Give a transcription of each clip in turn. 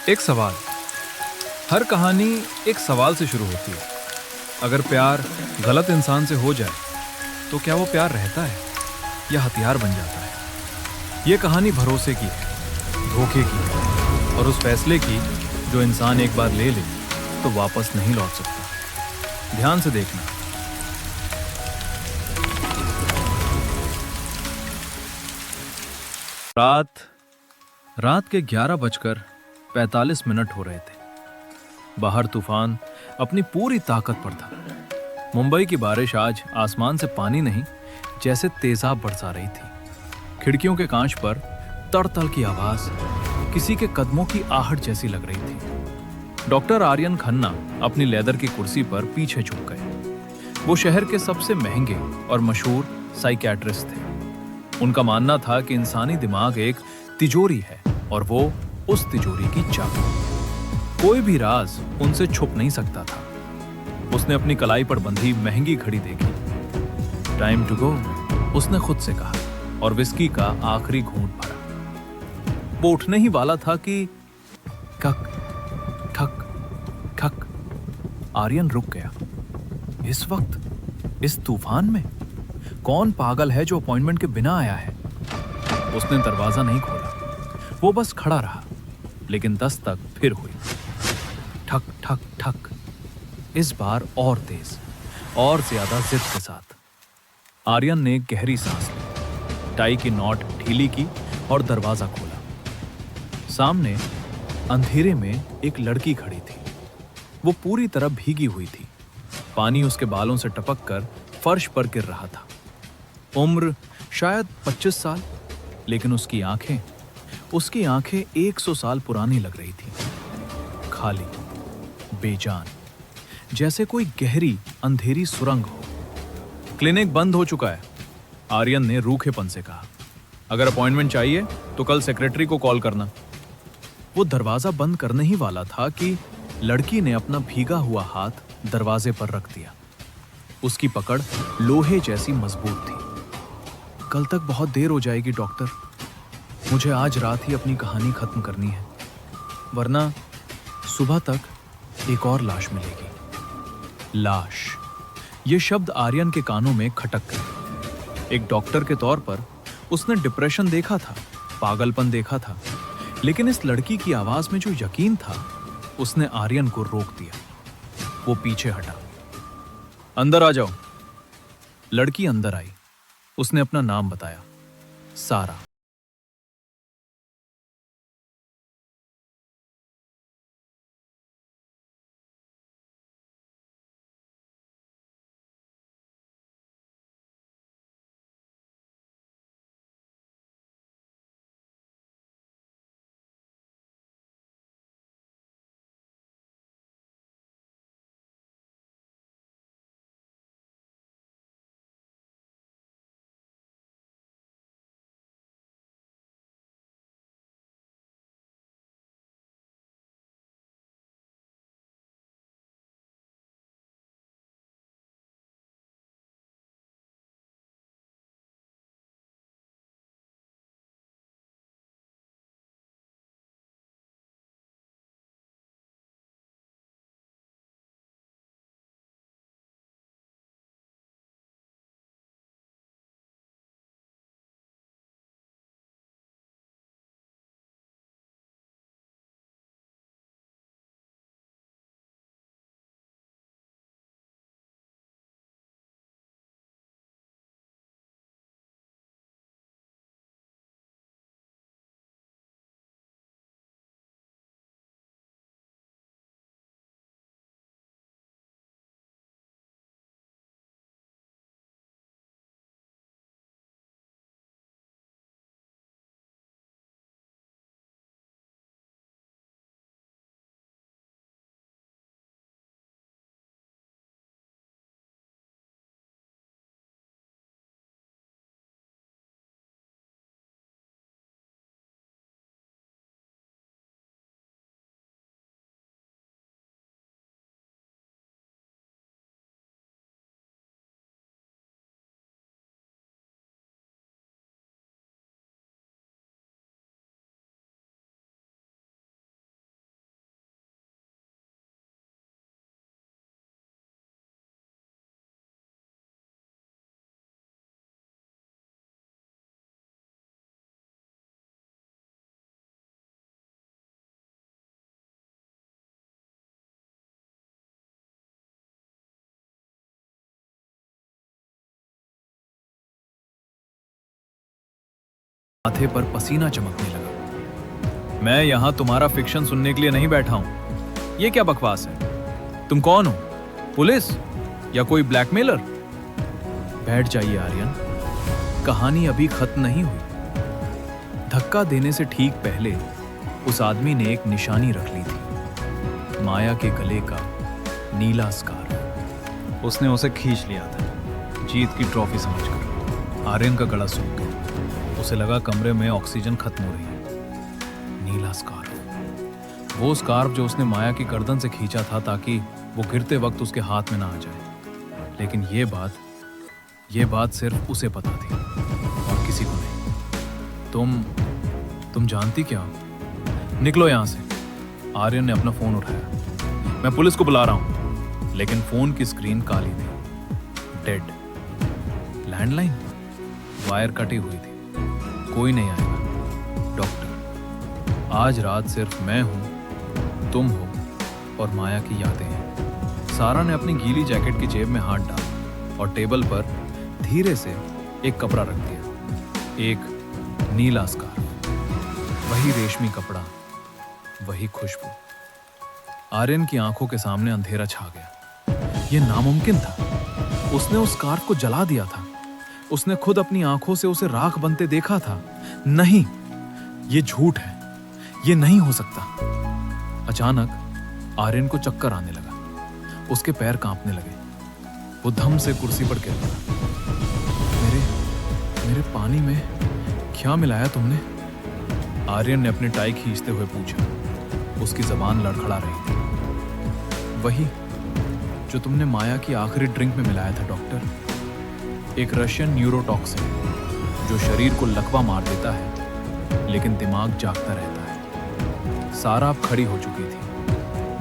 एक सवाल। हर कहानी एक सवाल से शुरू होती है। अगर प्यार गलत इंसान से हो जाए तो क्या वो प्यार रहता है या हथियार बन जाता है? ये कहानी भरोसे की है, धोखे की है और उस फैसले की जो इंसान एक बार ले ले तो वापस नहीं लौट सकता। ध्यान से देखना। रात रात के 11:45 हो रहे थे। बाहर तूफान अपनी पूरी ताकत पर था। मुंबई की बारिश आज आसमान से पानी नहीं, जैसे तेजाब बरसा रही थी। खिड़कियों के कांच पर तड़तड़ की आवाज किसी के कदमों की आहट जैसी लग रही थी। डॉक्टर आर्यन खन्ना अपनी लेदर की कुर्सी पर पीछे झुक गए। वो शहर के सबसे महंगे और मशहूर साइकियाट्रिस्ट थे। उनका मानना था कि इंसानी दिमाग एक तिजोरी है और वो उस तिजोरी की चाबी। कोई भी राज उनसे छुप नहीं सकता था। उसने अपनी कलाई पर बंधी महंगी घड़ी देखी। टाइम टू गो, उसने खुद से कहा और विस्की का आखिरी घूंट भरा। वो उठने ही वाला था कि ठक ठक ठक। आर्यन रुक गया। इस वक्त, इस तूफान में कौन पागल है जो अपॉइंटमेंट के बिना आया है? उसने दरवाजा नहीं खोला, वो बस खड़ा रहा। लेकिन दस्तक फिर हुई। ठक ठक ठक। इस बार और तेज और ज्यादा जिद के साथ। आर्यन ने गहरी सांस ली, टाई की नॉट ढीली की और दरवाजा खोला। सामने अंधेरे में एक लड़की खड़ी थी। वो पूरी तरह भीगी हुई थी। पानी उसके बालों से टपक कर फर्श पर गिर रहा था। उम्र शायद 25 साल, लेकिन उसकी आंखें 100 साल पुरानी लग रही थी। खाली, बेजान, जैसे कोई गहरी अंधेरी सुरंग हो। क्लिनिक बंद हो चुका है, आर्यन ने रूखेपन से कहा। अगर अपॉइंटमेंट चाहिए तो कल सेक्रेटरी को कॉल करना। वो दरवाजा बंद करने ही वाला था कि लड़की ने अपना भीगा हुआ हाथ दरवाजे पर रख दिया। उसकी पकड़ लोहे जैसी मजबूत थी। कल तक बहुत देर हो जाएगी डॉक्टर। मुझे आज रात ही अपनी कहानी खत्म करनी है, वरना सुबह तक एक और लाश मिलेगी। लाश, ये शब्द आर्यन के कानों में खटक गए। एक डॉक्टर के तौर पर उसने डिप्रेशन देखा था, पागलपन देखा था, लेकिन इस लड़की की आवाज में जो यकीन था, उसने आर्यन को रोक दिया। वो पीछे हटा। अंदर आ जाओ। लड़की अंदर आई। उसने अपना नाम बताया, सारा। माथे पर पसीना चमकने लगा। मैं यहां तुम्हारा फिक्शन सुनने के लिए नहीं बैठा हूं। ये क्या बकवास है? तुम कौन हो? पुलिस या कोई ब्लैकमेलर? बैठ जाइए आर्यन, कहानी अभी खत्म नहीं हुई। धक्का देने से ठीक पहले उस आदमी ने एक निशानी रख ली थी, माया के गले का नीला स्कार्फ। उसने उसे खींच लिया था, जीत की ट्रॉफी समझकर। आर्यन का गला सूख गया। उसे लगा कमरे में ऑक्सीजन खत्म हो रही है। नीला स्कार्फ, वो स्कार्फ जो उसने माया की गर्दन से खींचा था ताकि वो गिरते वक्त उसके हाथ में ना आ जाए। लेकिन ये बात सिर्फ उसे पता थी और किसी को नहीं। तुम जानती क्या हो? निकलो यहां से। आर्यन ने अपना फोन उठाया। मैं पुलिस को बुला रहा हूं। लेकिन फोन की स्क्रीन काली थी, डेड। लैंडलाइन, वायर कटी हुई थी। कोई नहीं आएगा। डॉक्टर, आज रात सिर्फ मैं हूं, तुम हो और माया की यादें हैं। सारा ने अपनी गीली जैकेट की जेब में हाथ डाला और टेबल पर धीरे से एक कपड़ा रख दिया। एक नीला स्कार्फ, वही रेशमी कपड़ा, वही खुशबू। आर्यन की आंखों के सामने अंधेरा छा गया। यह नामुमकिन था। उसने उस स्कार्फ को जला दिया था। उसने खुद अपनी आंखों से उसे राख बनते देखा था। नहीं, ये झूठ है। ये नहीं हो सकता। अचानक आर्यन को चक्कर आने लगा। उसके पैर कांपने लगे। वो धम से कुर्सी पर गिर पड़ा। मेरे पानी में क्या मिलाया तुमने? आर्यन ने अपनी टाई खींचते हुए पूछा। उसकी जबान लड़खड़ा रही थी। वही जो तुमने माया की आखिरी ड्रिंक में मिलाया था डॉक्टर। एक रशियन न्यूरोटॉक्सिन जो शरीर को लकवा मार देता है लेकिन दिमाग जागता रहता है। सारा अब खड़ी हो चुकी थी।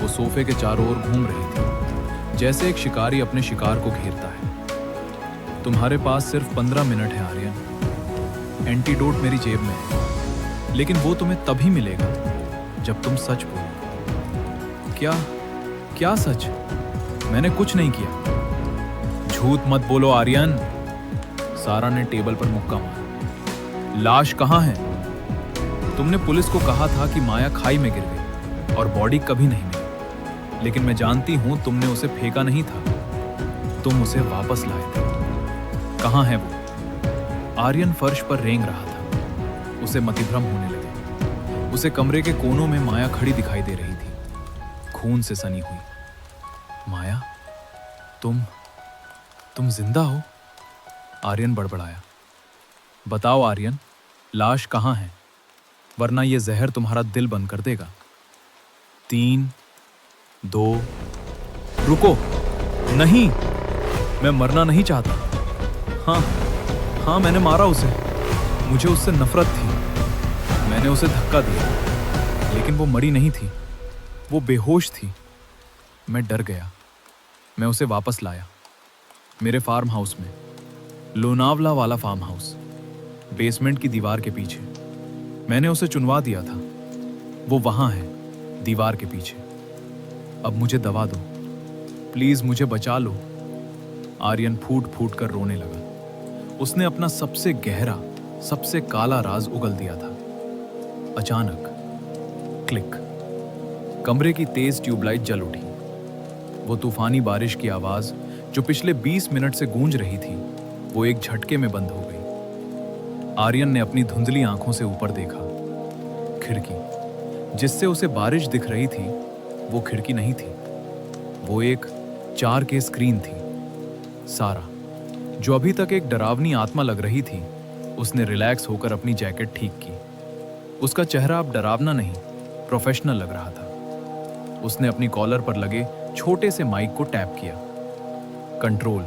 वो सोफे के चारों ओर घूम रही थी, जैसे एक शिकारी अपने शिकार को घेरता है। तुम्हारे पास सिर्फ 15 मिनट है आर्यन। एंटीडोट मेरी जेब में है, लेकिन वो तुम्हें तभी मिलेगा जब तुम सच बोलो। क्या सच? मैंने कुछ नहीं किया। झूठ मत बोलो आर्यन। सारा ने टेबल पर मुक्का मारा। लाश कहाँ है? तुमने पुलिस को कहा था कि माया खाई में गिर गई और बॉडी कभी नहीं मिली। लेकिन मैं जानती हूं तुमने उसे फेंका नहीं था, तुम उसे वापस लाए थे। कहाँ है वो? आर्यन फर्श पर रेंग रहा था। उसे मतिभ्रम होने लगे। उसे कमरे के कोनों में माया खड़ी दिखाई दे रही थी, खून से सनी हुई। माया, तुम जिंदा हो? आर्यन बड़बड़ाया। बताओ आर्यन, लाश कहाँ है? वरना यह जहर तुम्हारा दिल बंद कर देगा। 3, 2, रुको। नहीं, मैं मरना नहीं चाहता। हाँ, मैंने मारा उसे। मुझे उससे नफरत थी। मैंने उसे धक्का दिया, लेकिन वो मरी नहीं थी। वो बेहोश थी। मैं डर गया। मैं उसे वापस लाया, मेरे फार्म हाउस में। लोनावला वाला फार्म हाउस, बेसमेंट की दीवार के पीछे। मैंने उसे चुनवा दिया था। वो वहां है, दीवार के पीछे। अब मुझे दवा दो, प्लीज मुझे बचा लो। आर्यन फूट फूट कर रोने लगा। उसने अपना सबसे गहरा, सबसे काला राज उगल दिया था। अचानक क्लिक, कमरे की तेज ट्यूबलाइट जल उठी। वो तूफानी बारिश की आवाज जो पिछले 20 मिनट से गूंज रही थी, वो एक झटके में बंद हो गई। आर्यन ने अपनी धुंधली आंखों से ऊपर देखा। खिड़की जिससे उसे बारिश दिख रही थी, वो खिड़की नहीं थी। वो एक 4K स्क्रीन थी। सारा, जो अभी तक एक डरावनी आत्मा लग रही थी, उसने रिलैक्स होकर अपनी जैकेट ठीक की। उसका चेहरा अब डरावना नहीं, प्रोफेशनल लग रहा था। उसने अपनी कॉलर पर लगे छोटे से माइक को टैप किया। कंट्रोल,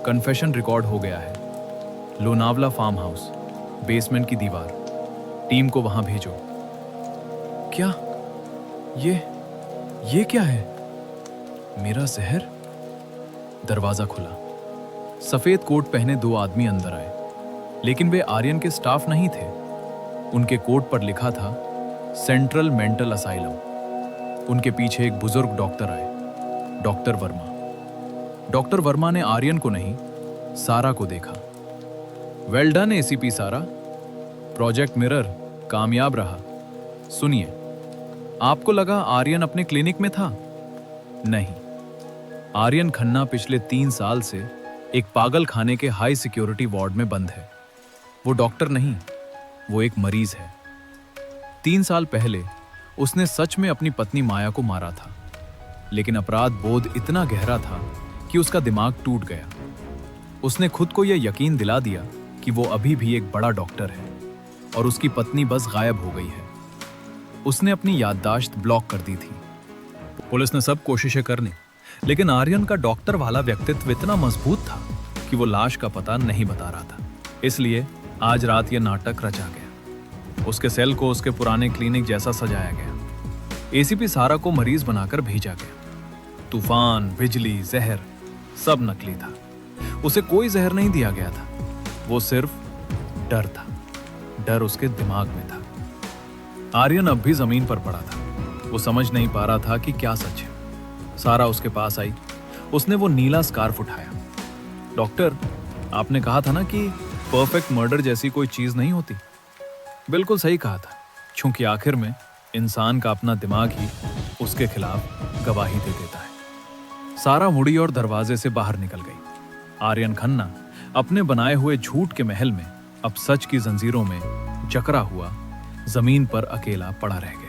कन्फेशन रिकॉर्ड हो गया है। लोनावला फार्म हाउस, बेसमेंट की दीवार। टीम को वहां भेजो। क्या? ये क्या है? मेरा जहर? दरवाजा खुला। सफेद कोट पहने 2 आदमी अंदर आए, लेकिन वे आर्यन के स्टाफ नहीं थे। उनके कोट पर लिखा था सेंट्रल मेंटल असाइलम। उनके पीछे एक बुजुर्ग डॉक्टर आए, डॉक्टर वर्मा। डॉक्टर वर्मा ने आर्यन को नहीं, सारा को देखा। वेल डन एसीपी सारा, प्रोजेक्ट मिरर कामयाब रहा। सुनिए, आपको लगा आर्यन अपने क्लिनिक में था? नहीं, आर्यन खन्ना पिछले 3 साल से एक पागल खाने के हाई सिक्योरिटी वार्ड में बंद है। वो डॉक्टर नहीं, वो एक मरीज है। 3 साल पहले उसने सच में अपनी पत्नी माया को मारा था, लेकिन अपराध बोध इतना गहरा था कि उसका दिमाग टूट गया। उसने खुद को यह यकीन दिला दिया कि वो अभी भी एक बड़ा डॉक्टर है और उसकी पत्नी बस गायब हो गई है। उसने अपनी याददाश्त ब्लॉक कर दी थी। पुलिस ने सब कोशिशें कर ली, लेकिन आर्यन का डॉक्टर वाला व्यक्तित्व इतना मजबूत था कि वो लाश का पता नहीं बता रहा था। इसलिए आज रात यह नाटक रचा गया। उसके सेल को उसके पुराने क्लिनिक जैसा सजाया गया। एसीपी सारा को मरीज बनाकर भेजा गया। तूफान, बिजली, जहर सब नकली था। उसे कोई जहर नहीं दिया गया था। वो सिर्फ डर था। डर उसके दिमाग में था। आर्यन अब भी जमीन पर पड़ा था। वो समझ नहीं पा रहा था कि क्या सच है। सारा उसके पास आई। उसने वो नीला स्कार्फ उठाया। डॉक्टर, आपने कहा था ना कि परफेक्ट मर्डर जैसी कोई चीज नहीं होती। बिल्कुल सही कहा था, क्योंकि आखिर में इंसान का अपना दिमाग ही उसके खिलाफ गवाही दे देता है। सारा मुड़ी और दरवाजे से बाहर निकल गई। आर्यन खन्ना अपने बनाए हुए झूठ के महल में अब सच की जंजीरों में जकड़ा हुआ जमीन पर अकेला पड़ा रह गया।